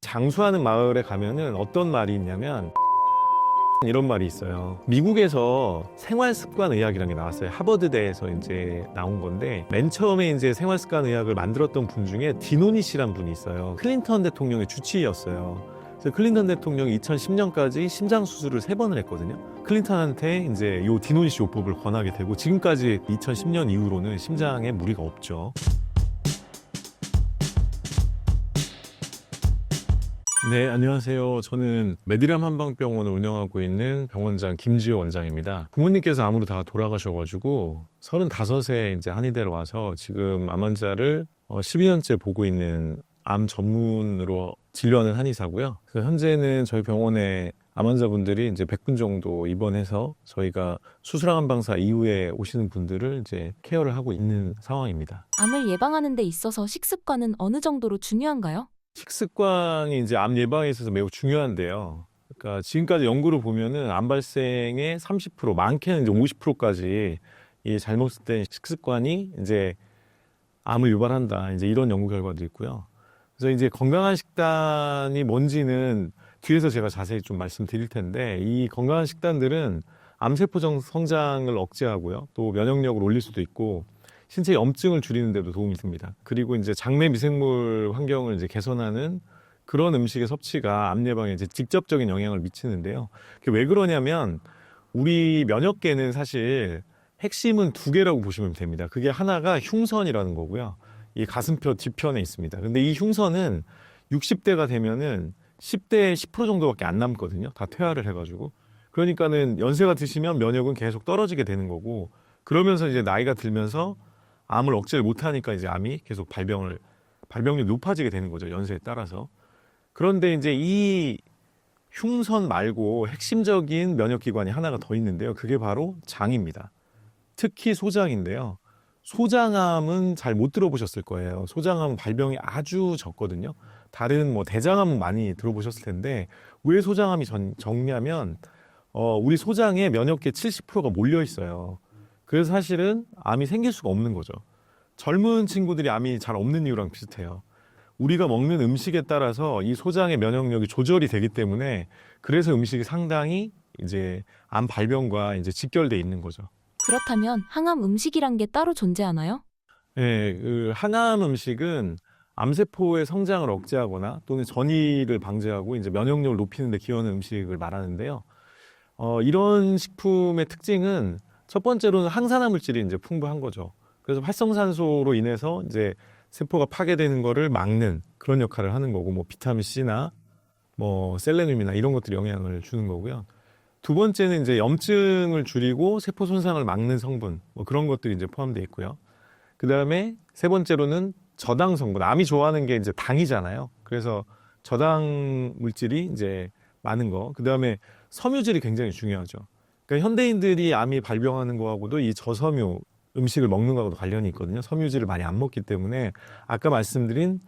장수하는 마을에 가면은 어떤 말이 있냐면 이런 말이 있어요. 미국에서 생활습관의학이라는 게 나왔어요. 하버드대에서 이제 나온 건데, 맨 처음에 이제 생활습관의학을 만들었던 분 중에 디노니시란 분이 있어요. 클린턴 대통령의 주치의였어요. 그래서 클린턴 대통령이 2010년까지 심장 수술을 3번을 했거든요. 클린턴한테 이제 요 디노니시 요법을 권하게 되고, 지금까지 2010년 이후로는 심장에 무리가 없죠. 네, 안녕하세요. 저는 메디람 한방병원을 운영하고 있는 병원장 김지호 원장입니다. 부모님께서 암으로 다 돌아가셔가지고 35세 이제 한의대로 와서 지금 암 환자를 12년째 보고 있는 암 전문으로 진료하는 한의사고요. 그래서 현재는 저희 병원에 암 환자분들이 이제 100분 정도 입원해서 저희가 수술항암 방사 이후에 오시는 분들을 이제 케어를 하고 있는 상황입니다. 암을 예방하는 데 있어서 식습관은 어느 정도로 중요한가요? 식습관이 이제 암 예방에 있어서 매우 중요한데요. 그러니까 지금까지 연구를 보면은 암 발생의 30%, 많게는 이제 50%까지 이 잘못된 식습관이 이제 암을 유발한다. 이제 이런 연구 결과도 있고요. 그래서 이제 건강한 식단이 뭔지는 뒤에서 제가 자세히 좀 말씀드릴 텐데, 이 건강한 식단들은 암세포 성장을 억제하고요. 또 면역력을 올릴 수도 있고, 신체 염증을 줄이는 데도 도움이 됩니다. 그리고 이제 장내 미생물 환경을 이제 개선하는 그런 음식의 섭취가 암 예방에 이제 직접적인 영향을 미치는데요. 그게 왜 그러냐면, 우리 면역계는 사실 핵심은 2개라고 보시면 됩니다. 그게 하나가 흉선이라는 거고요. 이 가슴뼈 뒤편에 있습니다. 근데 이 흉선은 60대가 되면은 10대 10% 정도밖에 안 남거든요. 다 퇴화를 해가지고. 그러니까는 연세가 드시면 면역은 계속 떨어지게 되는 거고, 그러면서 이제 나이가 들면서 암을 억제를 못하니까 이제 암이 계속 발병률이 높아지게 되는 거죠. 연세에 따라서. 그런데 이제 이 흉선 말고 핵심적인 면역기관이 하나가 더 있는데요. 그게 바로 장입니다. 특히 소장인데요. 소장암은 잘 못 들어보셨을 거예요. 소장암은 발병이 아주 적거든요. 다른 뭐 대장암은 많이 들어보셨을 텐데, 왜 소장암이 적냐면 우리 소장에 면역계 70%가 몰려 있어요. 그래서 사실은 암이 생길 수가 없는 거죠. 젊은 친구들이 암이 잘 없는 이유랑 비슷해요. 우리가 먹는 음식에 따라서 이 소장의 면역력이 조절이 되기 때문에, 그래서 음식이 상당히 이제 암 발병과 이제 직결돼 있는 거죠. 그렇다면 항암 음식이란 게 따로 존재하나요? 네, 그 항암 음식은 암세포의 성장을 억제하거나 또는 전이를 방지하고 이제 면역력을 높이는 데 기여하는 음식을 말하는데요. 이런 식품의 특징은 첫 번째로는 항산화 물질이 이제 풍부한 거죠. 그래서 활성산소로 인해서 이제 세포가 파괴되는 거를 막는 그런 역할을 하는 거고, 뭐 비타민 C나 뭐 셀레늄이나 이런 것들이 영향을 주는 거고요. 두 번째는 이제 염증을 줄이고 세포 손상을 막는 성분, 뭐 그런 것들이 이제 포함되어 있고요. 그 다음에 세 번째로는 저당 성분, 암이 좋아하는 게 이제 당이잖아요. 그래서 저당 물질이 이제 많은 거. 그 다음에 섬유질이 굉장히 중요하죠. 그러니까 현대인들이 암이 발병하는 거하고도 이 저섬유 음식을 먹는 거하고도 관련이 있거든요. 섬유질을 많이 안 먹기 때문에 아까 말씀드린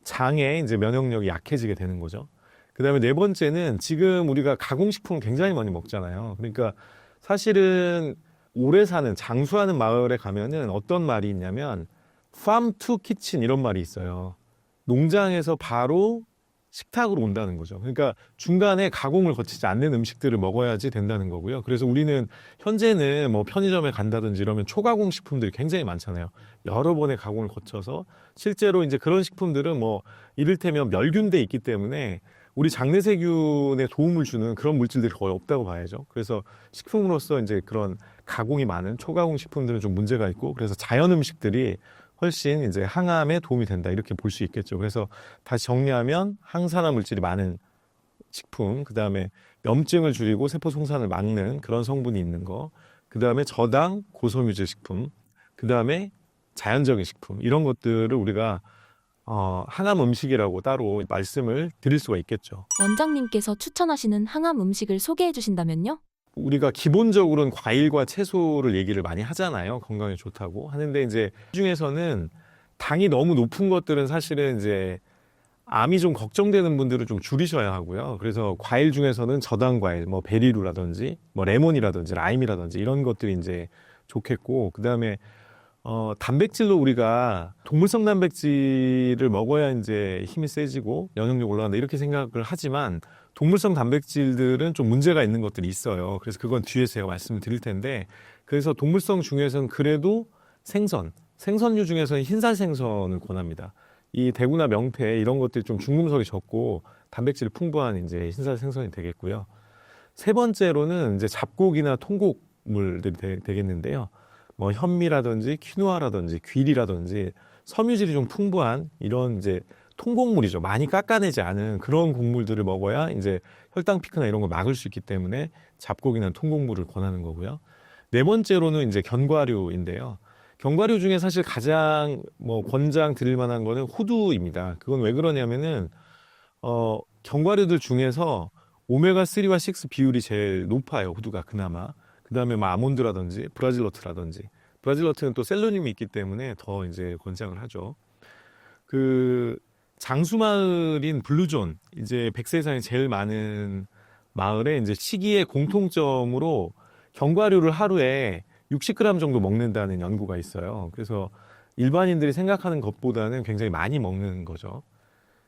장에 이제 면역력이 약해지게 되는 거죠. 그 다음에 네 번째는 지금 우리가 가공식품을 굉장히 많이 먹잖아요. 그러니까 사실은 오래 사는, 장수하는 마을에 가면은 어떤 말이 있냐면 farm to kitchen 이런 말이 있어요. 농장에서 바로 식탁으로 온다는 거죠. 그러니까 중간에 가공을 거치지 않는 음식들을 먹어야지 된다는 거고요. 그래서 우리는 현재는 뭐 편의점에 간다든지 이러면 초가공 식품들이 굉장히 많잖아요. 여러 번의 가공을 거쳐서 실제로 이제 그런 식품들은 뭐 이를테면 멸균돼 있기 때문에 우리 장내세균에 도움을 주는 그런 물질들이 거의 없다고 봐야죠. 그래서 식품으로서 이제 그런 가공이 많은 초가공 식품들은 좀 문제가 있고, 그래서 자연 음식들이 훨씬 이제 항암에 도움이 된다, 이렇게 볼 수 있겠죠. 그래서 다시 정리하면 항산화 물질이 많은 식품, 그 다음에 염증을 줄이고 세포 송산을 막는 그런 성분이 있는 거, 그 다음에 저당 고섬유질 식품, 그 다음에 자연적인 식품, 이런 것들을 우리가 항암 음식이라고 따로 말씀을 드릴 수가 있겠죠. 원장님께서 추천하시는 항암 음식을 소개해 주신다면요? 우리가 기본적으로는 과일과 채소를 얘기를 많이 하잖아요. 건강에 좋다고 하는데, 이제 그 중에서는 당이 너무 높은 것들은 사실은 이제 암이 좀 걱정되는 분들은 좀 줄이셔야 하고요. 그래서 과일 중에서는 저당 과일, 뭐 베리루라든지 뭐 레몬이라든지 라임이라든지 이런 것들이 이제 좋겠고, 그다음에 단백질로 우리가 동물성 단백질을 먹어야 이제 힘이 세지고 면역력 올라간다 이렇게 생각을 하지만 동물성 단백질들은 좀 문제가 있는 것들이 있어요. 그래서 그건 뒤에서 제가 말씀을 드릴 텐데 그래서 동물성 중에서는 그래도 생선류 중에서는 흰살 생선을 권합니다. 이 대구나 명태 이런 것들이 좀 중금속이 적고 단백질이 풍부한 이제 흰살 생선이 되겠고요. 세 번째로는 이제 잡곡이나 통곡물들이 되겠는데요. 뭐 현미라든지 퀴노아라든지 귀리라든지 섬유질이 좀 풍부한 이런 이제 통곡물이죠. 많이 깎아내지 않은 그런 곡물들을 먹어야 이제 혈당 피크나 이런 걸 막을 수 있기 때문에 잡곡이나 통곡물을 권하는 거고요. 네 번째로는 이제 견과류인데요. 견과류 중에 사실 가장 뭐 권장 드릴 만한 거는 호두입니다. 그건 왜 그러냐면은 견과류들 중에서 오메가3와 6 비율이 제일 높아요. 호두가 그나마. 그다음에 뭐 아몬드라든지 브라질너트는 또 셀레늄이 있기 때문에 더 이제 권장을 하죠. 그 장수마을인 블루존 이제 백세상에 제일 많은 마을에 이제 시기의 공통점으로 견과류를 하루에 60g 정도 먹는다는 연구가 있어요. 그래서 일반인들이 생각하는 것보다는 굉장히 많이 먹는 거죠.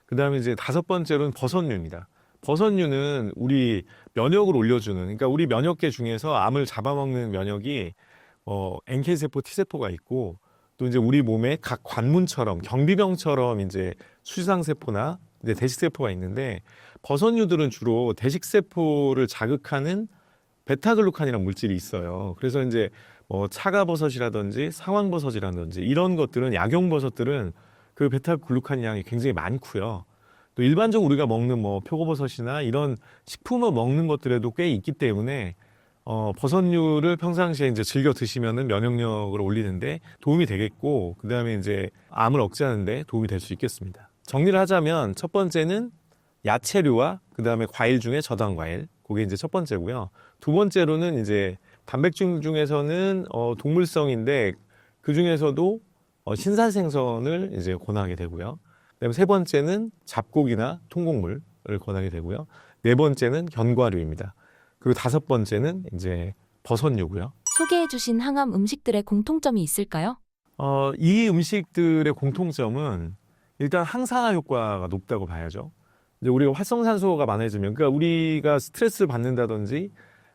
그다음에 이제 다섯 번째로는 버섯류입니다. 버섯류는 우리 면역을 올려주는, 그러니까 우리 면역계 중에서 암을 잡아먹는 면역이 NK세포, T세포가 있고 또 이제 우리 몸에 각 관문처럼 경비병처럼 이제 수지상세포나 이제 대식세포가 있는데 버섯류들은 주로 대식세포를 자극하는 베타글루칸이라는 물질이 있어요. 그래서 이제 뭐 차가버섯이라든지 상황버섯이라든지 이런 것들은 약용버섯들은 그 베타글루칸 양이 굉장히 많고요. 또 일반적으로 우리가 먹는 뭐 표고버섯이나 이런 식품을 먹는 것들에도 꽤 있기 때문에 버섯류를 평상시에 이제 즐겨 드시면은 면역력을 올리는데 도움이 되겠고 그다음에 이제 암을 억제하는데 도움이 될 수 있겠습니다. 정리를 하자면 첫 번째는 야채류와 그다음에 과일 중에 저당 과일. 그게 이제 첫 번째고요. 두 번째로는 이제 단백질 중에서는 동물성인데 그 중에서도 신살 생선을 이제 권하게 되고요. 그다음에 세 번째는 잡곡이나 통곡물을 권하게 되고요. 네 번째는 견과류입니다. 그리고 다섯 번째는 이제 버섯류고요. 소개해주신 항암 음식들의 공통점이 있을까요? 이 음식들의 공통점은 일단 항산화 효과가 높다고 봐야죠. 이제 우리가 활성산소가 많아지면, 그러니까 우리가 스트레스를 받는다든지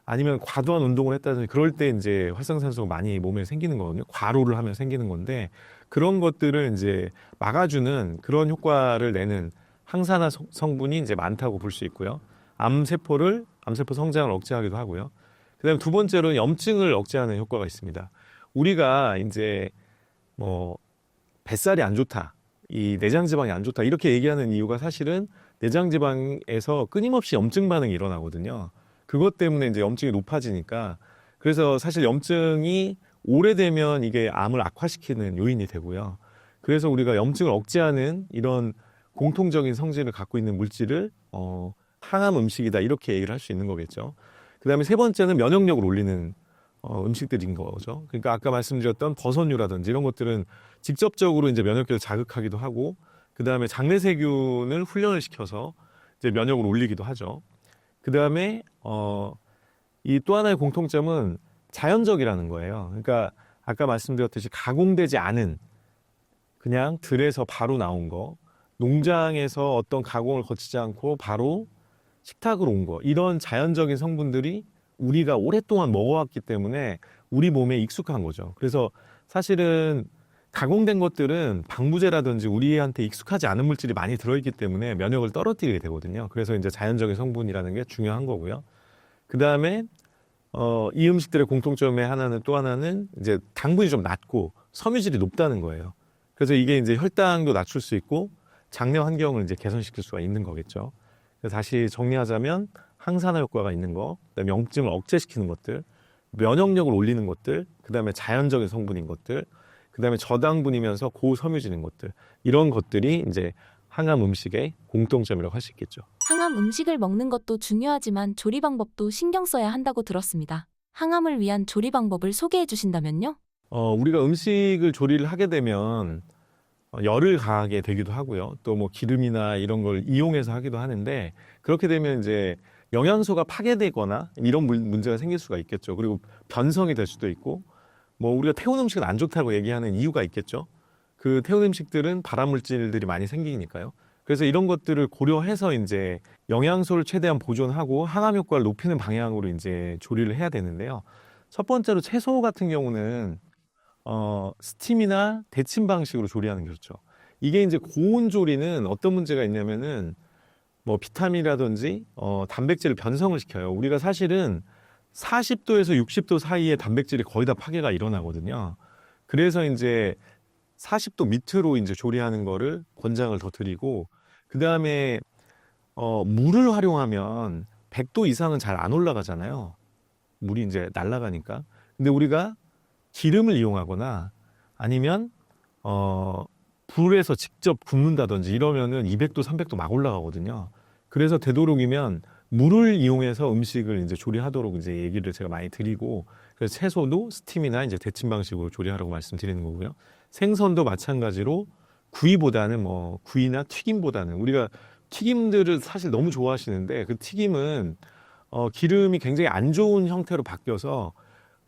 아니면 과도한 운동을 했다든지 그럴 때 이제 활성산소가 많이 몸에 생기는 거거든요. 과로를 하면 생기는 건데 그런 것들을 이제 막아주는 그런 효과를 내는 항산화 성분이 이제 많다고 볼 수 있고요. 암세포 성장을 억제하기도 하고요. 그다음에 두 번째로는 염증을 억제하는 효과가 있습니다. 우리가 이제 뭐 뱃살이 안 좋다, 이 내장 지방이 안 좋다 이렇게 얘기하는 이유가 사실은 내장 지방에서 끊임없이 염증 반응이 일어나거든요. 그것 때문에 이제 염증이 높아지니까 그래서 사실 염증이 오래되면 이게 암을 악화시키는 요인이 되고요. 그래서 우리가 염증을 억제하는 이런 공통적인 성질을 갖고 있는 물질을 항암 음식이다 이렇게 얘기를 할 수 있는 거겠죠. 그다음에 세 번째는 면역력을 올리는 음식들인 거죠. 그러니까 아까 말씀드렸던 버섯류라든지 이런 것들은 직접적으로 이제 면역력을 자극하기도 하고 그다음에 장내세균을 훈련을 시켜서 이제 면역을 올리기도 하죠. 그다음에 이 또 하나의 공통점은 자연적이라는 거예요. 그러니까 아까 말씀드렸듯이 가공되지 않은 그냥 들에서 바로 나온 거, 농장에서 어떤 가공을 거치지 않고 바로 식탁으로 온 거, 이런 자연적인 성분들이 우리가 오랫동안 먹어왔기 때문에 우리 몸에 익숙한 거죠. 그래서 사실은 가공된 것들은 방부제라든지 우리한테 익숙하지 않은 물질이 많이 들어있기 때문에 면역을 떨어뜨리게 되거든요. 그래서 이제 자연적인 성분이라는 게 중요한 거고요. 그 다음에 이 음식들의 공통점의 또 하나는 이제 당분이 좀 낮고 섬유질이 높다는 거예요. 그래서 이게 이제 혈당도 낮출 수 있고 장내 환경을 이제 개선시킬 수가 있는 거겠죠. 그래서 다시 정리하자면 항산화 효과가 있는 거, 그다음에 염증을 억제시키는 것들, 면역력을 올리는 것들, 그다음에 자연적인 성분인 것들, 그다음에 저당분이면서 고섬유질인 것들, 이런 것들이 이제 항암 음식의 공통점이라고 할 수 있겠죠. 항암 음식을 먹는 것도 중요하지만 조리 방법도 신경 써야 한다고 들었습니다. 항암을 위한 조리 방법을 소개해 주신다면요? 우리가 음식을 조리를 하게 되면 열을 가하게 되기도 하고요. 또 뭐 기름이나 이런 걸 이용해서 하기도 하는데 그렇게 되면 이제 영양소가 파괴되거나 이런 문제가 생길 수가 있겠죠. 그리고 변성이 될 수도 있고 뭐 우리가 태운 음식은 안 좋다고 얘기하는 이유가 있겠죠. 그 태운 음식들은 발암물질들이 많이 생기니까요. 그래서 이런 것들을 고려해서 이제 영양소를 최대한 보존하고 항암 효과를 높이는 방향으로 이제 조리를 해야 되는데요. 첫 번째로 채소 같은 경우는 스팀이나 데침 방식으로 조리하는 게 좋죠. 이게 이제 고온 조리는 어떤 문제가 있냐면은 뭐 비타민이라든지 단백질을 변성을 시켜요. 우리가 사실은 40도에서 60도 사이에 단백질이 거의 다 파괴가 일어나거든요. 그래서 이제 40도 밑으로 이제 조리하는 거를 권장을 더 드리고, 그 다음에 물을 활용하면 100도 이상은 잘 안 올라가잖아요. 물이 이제 날아가니까. 근데 우리가 기름을 이용하거나 아니면 불에서 직접 굽는다든지 이러면은 200도, 300도 막 올라가거든요. 그래서 되도록이면 물을 이용해서 음식을 이제 조리하도록 이제 얘기를 제가 많이 드리고, 그래서 채소도 스팀이나 이제 데침 방식으로 조리하라고 말씀드리는 거고요. 생선도 마찬가지로 구이보다는 뭐 구이나 튀김보다는, 우리가 튀김들을 사실 너무 좋아하시는데 그 튀김은 기름이 굉장히 안 좋은 형태로 바뀌어서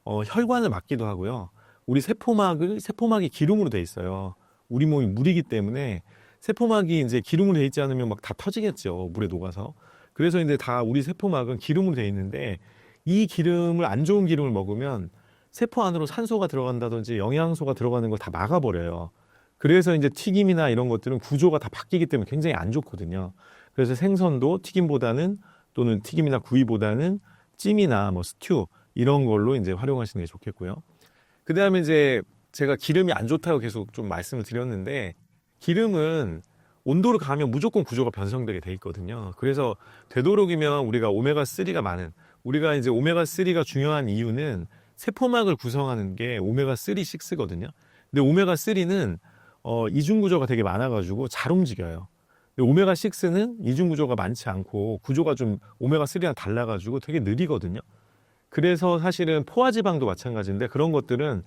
혈관을 막기도 하고요. 우리 세포막이 기름으로 돼 있어요. 우리 몸이 물이기 때문에 세포막이 이제 기름으로 돼 있지 않으면 막 다 터지겠죠. 물에 녹아서. 그래서 이제 다 우리 세포막은 기름으로 돼 있는데, 이 기름을, 안 좋은 기름을 먹으면 세포 안으로 산소가 들어간다든지 영양소가 들어가는 걸 다 막아버려요. 그래서 이제 튀김이나 이런 것들은 구조가 다 바뀌기 때문에 굉장히 안 좋거든요. 그래서 생선도 튀김보다는, 또는 튀김이나 구이보다는 찜이나 뭐 스튜 이런 걸로 이제 활용하시는 게 좋겠고요. 그 다음에 이제 제가 기름이 안 좋다고 계속 좀 말씀을 드렸는데, 기름은 온도를 가하면 무조건 구조가 변성되게 돼 있거든요. 그래서 되도록이면 우리가 오메가3가 많은, 우리가 이제 오메가3가 중요한 이유는 세포막을 구성하는 게 오메가3, 6거든요. 근데 오메가3는 이중 구조가 되게 많아가지고 잘 움직여요. 근데 오메가6는 이중 구조가 많지 않고 구조가 좀 오메가3랑 달라가지고 되게 느리거든요. 그래서 사실은 포화지방도 마찬가지인데, 그런 것들은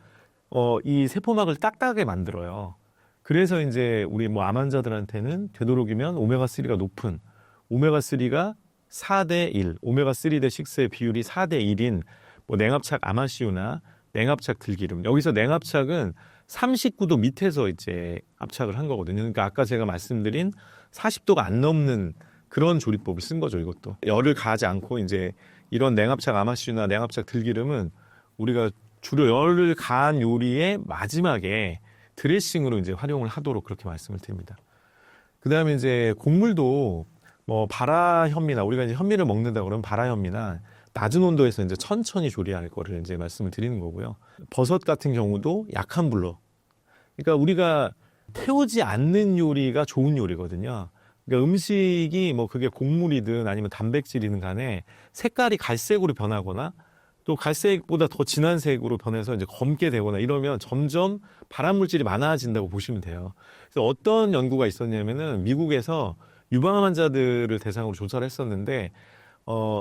이 세포막을 딱딱하게 만들어요. 그래서 이제 우리 뭐 암 환자들한테는 되도록이면 오메가3가 높은, 오메가3가 4대 1, 오메가3 대 6의 비율이 4대 1인 뭐 냉합착 아마씨유나 냉합착 들기름. 여기서 냉합착은 39도 밑에서 이제 압착을 한 거거든요. 그러니까 아까 제가 말씀드린 40도가 안 넘는 그런 조리법을 쓴 거죠, 이것도. 열을 가하지 않고 이제 이런 냉합착 아마씨유나 냉합착 들기름은 우리가 주로 열을 가한 요리의 마지막에 드레싱으로 이제 활용을 하도록 그렇게 말씀을 드립니다. 그 다음에 이제 곡물도 뭐 발화현미나, 우리가 이제 현미를 먹는다 그러면 발화현미나 낮은 온도에서 이제 천천히 조리할 거를 이제 말씀을 드리는 거고요. 버섯 같은 경우도 약한 불로. 그러니까 우리가 태우지 않는 요리가 좋은 요리거든요. 그러니까 음식이 뭐 그게 곡물이든 아니면 단백질이든 간에 색깔이 갈색으로 변하거나 또 갈색보다 더 진한 색으로 변해서 이제 검게 되거나 이러면 점점 발암물질이 많아진다고 보시면 돼요. 그래서 어떤 연구가 있었냐면은 미국에서 유방암 환자들을 대상으로 조사를 했었는데,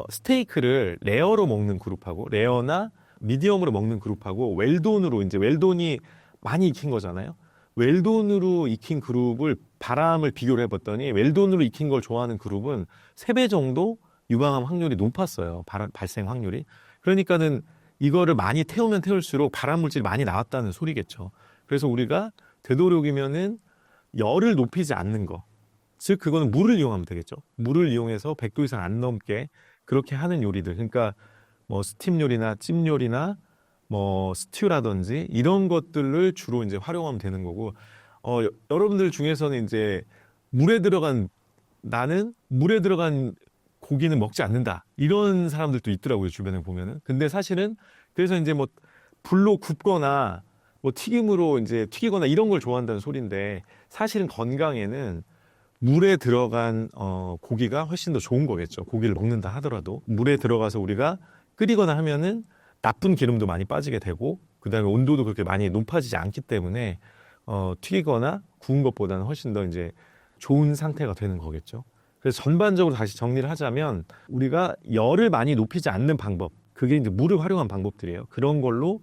스테이크를 레어로 먹는 그룹하고 레어나 미디엄으로 먹는 그룹하고 웰돈으로, 이제 웰돈이 많이 익힌 거잖아요. 웰돈으로 익힌 그룹을 발암을 비교를 해봤더니 웰돈으로 익힌 걸 좋아하는 그룹은 3배 정도 유방암 확률이 높았어요. 발생 확률이. 그러니까는 이거를 많이 태우면 태울수록 발암물질이 많이 나왔다는 소리겠죠. 그래서 우리가 되도록이면은 열을 높이지 않는 거, 즉 그거는 물을 이용하면 되겠죠. 물을 이용해서 100도 이상 안 넘게 그렇게 하는 요리들, 그러니까 뭐 스팀 요리나 찜 요리나 뭐 스튜라든지 이런 것들을 주로 이제 활용하면 되는 거고, 여러분들 중에서는 이제 나는 물에 들어간 고기는 먹지 않는다, 이런 사람들도 있더라고요, 주변에 보면은. 근데 사실은 그래서 이제 뭐 불로 굽거나 뭐 튀김으로 이제 튀기거나 이런 걸 좋아한다는 소리인데, 사실은 건강에는 물에 들어간 고기가 훨씬 더 좋은 거겠죠. 고기를 먹는다 하더라도 물에 들어가서 우리가 끓이거나 하면은 나쁜 기름도 많이 빠지게 되고, 그다음에 온도도 그렇게 많이 높아지지 않기 때문에 튀기거나 구운 것보다는 훨씬 더 이제 좋은 상태가 되는 거겠죠. 그래서 전반적으로 다시 정리를 하자면, 우리가 열을 많이 높이지 않는 방법, 그게 이제 물을 활용한 방법들이에요. 그런 걸로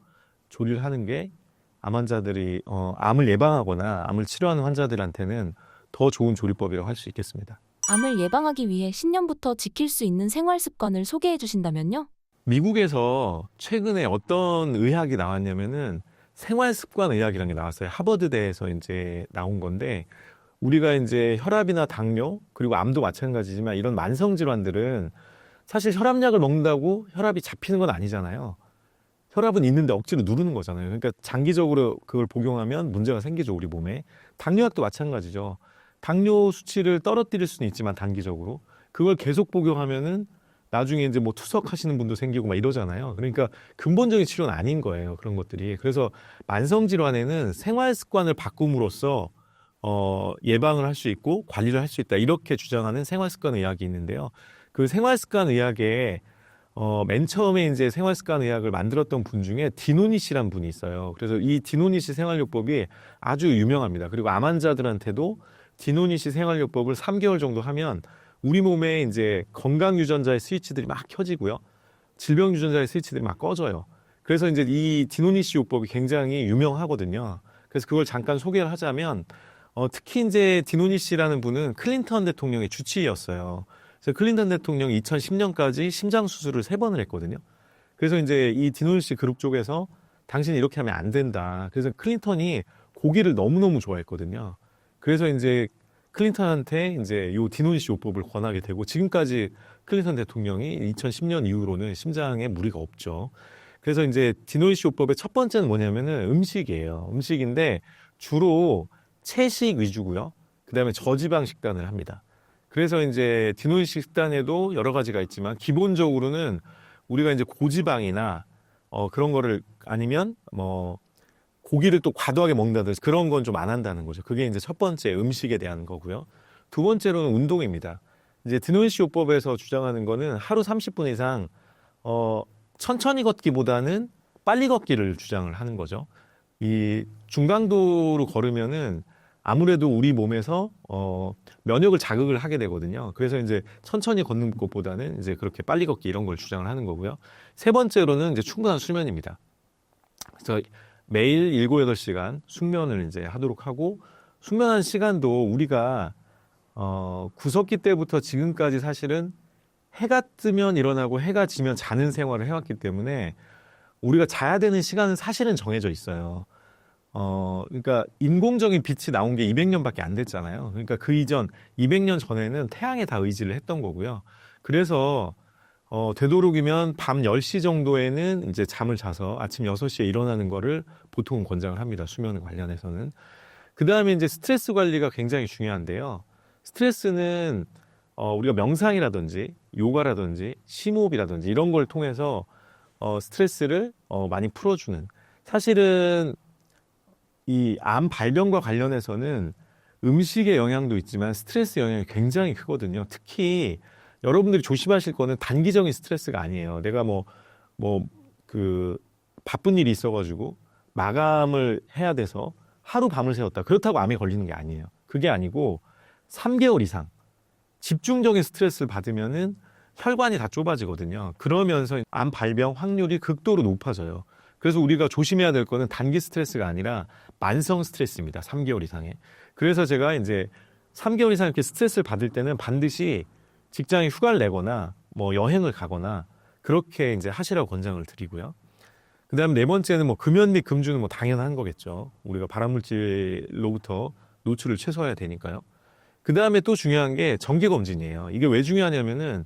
조리를 하는 게 암 환자들이 암을 예방하거나 암을 치료하는 환자들한테는 더 좋은 조리법이라고 할 수 있겠습니다. 암을 예방하기 위해 신년부터 지킬 수 있는 생활 습관을 소개해 주신다면요? 미국에서 최근에 어떤 의학이 나왔냐면은 생활 습관 의학이라는 게 나왔어요. 하버드대에서 이제 나온 건데, 우리가 이제 혈압이나 당뇨, 그리고 암도 마찬가지지만 이런 만성 질환들은 사실 혈압약을 먹는다고 혈압이 잡히는 건 아니잖아요. 혈압은 있는데 억지로 누르는 거잖아요. 그러니까 장기적으로 그걸 복용하면 문제가 생기죠, 우리 몸에. 당뇨약도 마찬가지죠. 당뇨 수치를 떨어뜨릴 수는 있지만 단기적으로 그걸 계속 복용하면은 나중에 이제 뭐 투석하시는 분도 생기고 막 이러잖아요. 그러니까 근본적인 치료는 아닌 거예요, 그런 것들이. 그래서 만성 질환에는 생활 습관을 바꿈으로써 예방을 할 수 있고 관리를 할 수 있다, 이렇게 주장하는 생활 습관 의학이 있는데요. 그 생활 습관 의학에 맨 처음에 이제 생활 습관 의학을 만들었던 분 중에 디노니시란 분이 있어요. 그래서 이 디노니시 생활요법이 아주 유명합니다. 그리고 암 환자들한테도 디노니시 생활요법을 3개월 정도 하면 우리 몸에 이제 건강 유전자의 스위치들이 막 켜지고요. 질병 유전자의 스위치들이 막 꺼져요. 그래서 이제 이 디노니시 요법이 굉장히 유명하거든요. 그래서 그걸 잠깐 소개를 하자면, 특히 이제 디노니시라는 분은 클린턴 대통령의 주치의였어요. 그래서 클린턴 대통령이 2010년까지 심장 수술을 3번을 했거든요. 그래서 이제 이 디노니시 그룹 쪽에서 당신이 이렇게 하면 안 된다. 그래서 클린턴이 고기를 너무너무 좋아했거든요. 그래서 이제 클린턴한테 이제 요 디노니시 요법을 권하게 되고, 지금까지 클린턴 대통령이 2010년 이후로는 심장에 무리가 없죠. 그래서 이제 디노니시 요법의 첫 번째는 뭐냐면은 음식이에요. 음식인데 주로 채식 위주고요. 그다음에 저지방 식단을 합니다. 그래서 이제 디노니시 식단에도 여러 가지가 있지만 기본적으로는 우리가 이제 고지방이나 그런 거를, 아니면 뭐 고기를 또 과도하게 먹는다든지 그런 건 좀 안 한다는 거죠. 그게 이제 첫 번째 음식에 대한 거고요. 두 번째로는 운동입니다. 이제 디노니시 요법에서 주장하는 거는 하루 30분 이상 천천히 걷기보다는 빨리 걷기를 주장을 하는 거죠. 이 중강도로 걸으면은 아무래도 우리 몸에서 면역을 자극을 하게 되거든요. 그래서 이제 천천히 걷는 것보다는 이제 그렇게 빨리 걷기 이런 걸 주장을 하는 거고요. 세 번째로는 이제 충분한 수면입니다. 그래서 매일 7, 8시간 숙면을 이제 하도록 하고, 숙면한 시간도 우리가 구석기 때부터 지금까지 사실은 해가 뜨면 일어나고 해가 지면 자는 생활을 해왔기 때문에 우리가 자야 되는 시간은 사실은 정해져 있어요. 그러니까 인공적인 빛이 나온 게 200년밖에 안 됐잖아요. 그러니까 그 이전 200년 전에는 태양에 다 의지를 했던 거고요. 그래서 되도록이면 밤 10시 정도에는 이제 잠을 자서 아침 6시에 일어나는 거를 보통은 권장을 합니다. 수면 관련해서는. 그 다음에 이제 스트레스 관리가 굉장히 중요한데요. 스트레스는 우리가 명상이라든지 요가라든지 심호흡이라든지 이런 걸 통해서 스트레스를 많이 풀어주는, 사실은 이 암 발병과 관련해서는 음식의 영향도 있지만 스트레스 영향이 굉장히 크거든요. 특히 여러분들이 조심하실 거는 단기적인 스트레스가 아니에요. 내가 바쁜 일이 있어가지고 마감을 해야 돼서 하루 밤을 새웠다, 그렇다고 암에 걸리는 게 아니에요. 그게 아니고 3개월 이상 집중적인 스트레스를 받으면은 혈관이 다 좁아지거든요. 그러면서 암 발병 확률이 극도로 높아져요. 그래서 우리가 조심해야 될 거는 단기 스트레스가 아니라 만성 스트레스입니다. 3개월 이상에. 그래서 제가 이제 3개월 이상 이렇게 스트레스를 받을 때는 반드시 직장에 휴가를 내거나 뭐 여행을 가거나 그렇게 이제 하시라고 권장을 드리고요. 그다음에 네 번째는 뭐 금연 및 금주는 뭐 당연한 거겠죠. 우리가 발암물질로부터 노출을 최소화해야 되니까요. 그다음에 또 중요한 게 정기 검진이에요. 이게 왜 중요하냐면은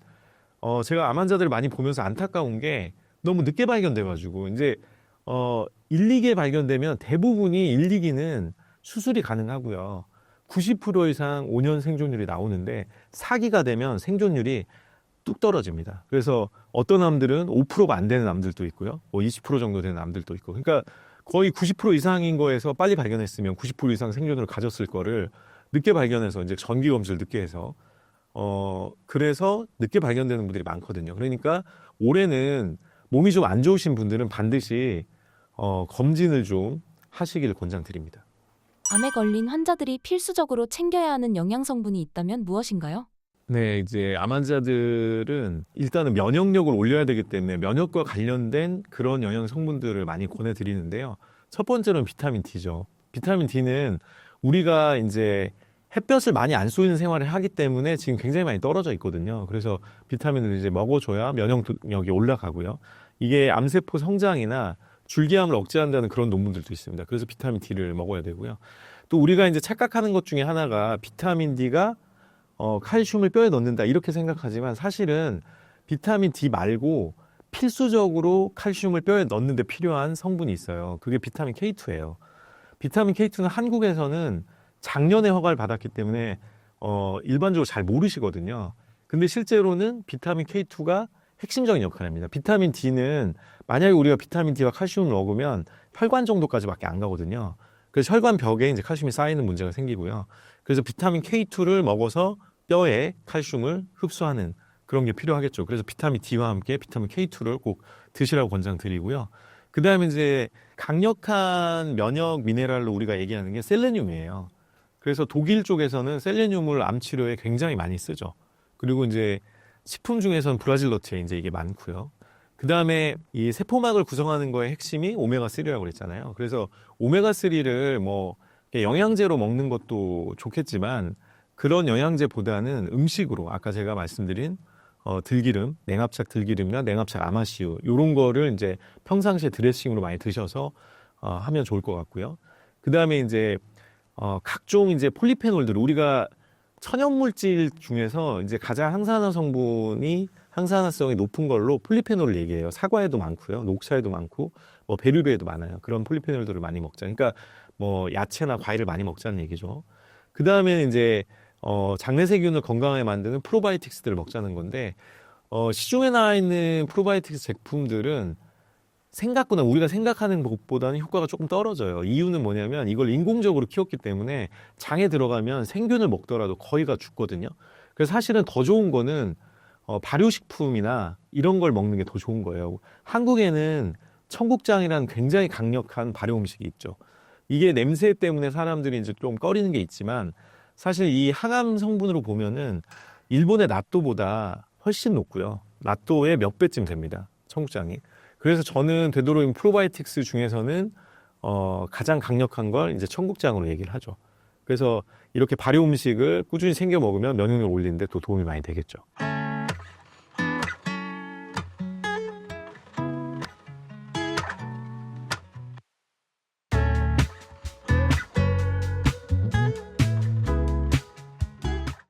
제가 암 환자들을 많이 보면서 안타까운 게 너무 늦게 발견돼가지고 이제 1, 2기에 발견되면 대부분이 1, 2기는 수술이 가능하고요. 90% 이상 5년 생존율이 나오는데 4기가 되면 생존율이 뚝 떨어집니다. 그래서 어떤 암들은 5%가 안 되는 암들도 있고요. 뭐 20% 정도 되는 암들도 있고. 그러니까 거의 90% 이상인 거에서 빨리 발견했으면 90% 이상 생존율을 가졌을 거를 늦게 발견해서 이제 정기 검진을 늦게 해서 그래서 늦게 발견되는 분들이 많거든요. 그러니까 올해는 몸이 좀 안 좋으신 분들은 반드시 검진을 좀 하시기를 권장드립니다. 암에 걸린 환자들이 필수적으로 챙겨야 하는 영양 성분이 있다면 무엇인가요? 네, 이제 암 환자들은 일단은 면역력을 올려야 되기 때문에 면역과 관련된 그런 영양 성분들을 많이 권해드리는데요. 첫 번째로는 비타민 D죠. 비타민 D는 우리가 이제 햇볕을 많이 안 쏘는 생활을 하기 때문에 지금 굉장히 많이 떨어져 있거든요. 그래서 비타민을 이제 먹어줘야 면역력이 올라가고요. 이게 암세포 성장이나 줄기함을 억제한다는 그런 논문들도 있습니다. 그래서 비타민 D를 먹어야 되고요. 또 우리가 이제 착각하는 것 중에 하나가 비타민 D가 칼슘을 뼈에 넣는다 이렇게 생각하지만 사실은 비타민 D 말고 필수적으로 칼슘을 뼈에 넣는데 필요한 성분이 있어요. 그게 비타민 K2예요. 비타민 K2는 한국에서는 작년에 허가를 받았기 때문에 일반적으로 잘 모르시거든요. 근데 실제로는 비타민 K2가 핵심적인 역할을 합니다. 비타민 D는 만약에 우리가 비타민 D와 칼슘을 먹으면 혈관 정도까지밖에 안 가거든요. 그래서 혈관 벽에 이제 칼슘이 쌓이는 문제가 생기고요. 그래서 비타민 K2를 먹어서 뼈에 칼슘을 흡수하는 그런 게 필요하겠죠. 그래서 비타민 D와 함께 비타민 K2를 꼭 드시라고 권장드리고요. 그 다음에 이제 강력한 면역 미네랄로 우리가 얘기하는 게 셀레늄이에요. 그래서 독일 쪽에서는 셀레늄을 암 치료에 굉장히 많이 쓰죠. 그리고 이제 식품 중에서는 브라질 너트에 이제 이게 많고요. 그 다음에 이 세포막을 구성하는 거의 핵심이 오메가3라고 그랬잖아요. 그래서 오메가3를 뭐 영양제로 먹는 것도 좋겠지만 그런 영양제보다는 음식으로 아까 제가 말씀드린 들기름, 냉합착 들기름이나 냉합착 아마시유 이런 거를 이제 평상시에 드레싱으로 많이 드셔서 하면 좋을 것 같고요. 그 다음에 이제 각종 이제 폴리페놀들 우리가 천연물질 중에서 이제 가장 항산화 성분이 항산화성이 높은 걸로 폴리페놀을 얘기해요. 사과에도 많고요, 녹차에도 많고, 뭐 베르베에도 많아요. 그런 폴리페놀들을 많이 먹자. 그러니까 뭐 야채나 과일을 많이 먹자는 얘기죠. 그 다음에 이제 장내 세균을 건강하게 만드는 프로바이오틱스들을 먹자는 건데 시중에 나와 있는 프로바이오틱스 제품들은 생각보다 우리가 생각하는 것보다는 효과가 조금 떨어져요. 이유는 뭐냐면 이걸 인공적으로 키웠기 때문에 장에 들어가면 생균을 먹더라도 거의가 죽거든요. 그래서 사실은 더 좋은 거는 발효식품이나 이런 걸 먹는 게 더 좋은 거예요. 한국에는 청국장이라는 굉장히 강력한 발효 음식이 있죠. 이게 냄새 때문에 사람들이 이제 좀 꺼리는 게 있지만 사실 이 항암 성분으로 보면은 일본의 나또보다 훨씬 높고요. 나또의 몇 배쯤 됩니다. 청국장이. 그래서 저는 되도록이면 프로바이오틱스 중에서는 가장 강력한 걸 이제 청국장으로 얘기를 하죠. 그래서 이렇게 발효 음식을 꾸준히 챙겨 먹으면 면역력을 올리는데 또 도움이 많이 되겠죠.